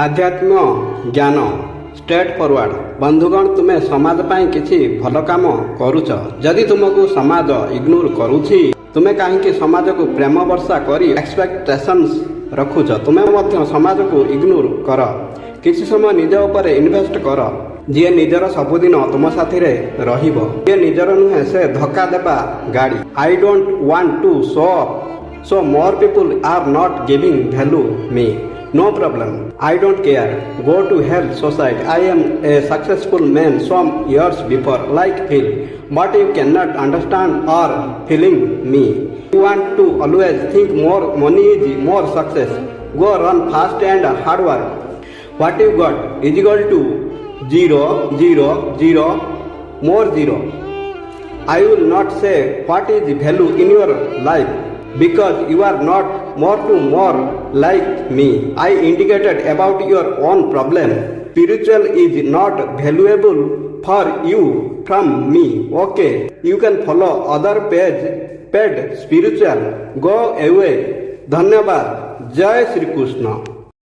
आध्यात्म ज्ञान straight forward बंधुगण तुम्हें समाज पाई किछि भल काम करूछ जदि तुमको समाज इग्नोर करूछि तुम्हें कहीं समाज को प्रेम वर्षा करी एक्सपेक्टेशंस रखुछ तुम्हें मध्य समाज को इग्नोर कर किछि समय निज ऊपर इन्वेस्ट कर जी निजर सबुदिन तुम साथी रहिबो जी निजर नुहे से धक्का देबा गाड़ी I don't want to show up so more people are not giving value me No problem. I don't care. Go to hell society. I am a successful man some years before like Phil. But you cannot understand or feeling me. You want to always think more money is more success. Go run fast and hard work. What you got is equal to 0, 0, 0, more 0. I will not say what is the value in your life. Because you are not more to more like me. I indicated about your own problem. Spiritual is not valuable for you from me. Okay, you can follow other page paid spiritual. Go away. धन्यवाद. जय श्री कृष्ण.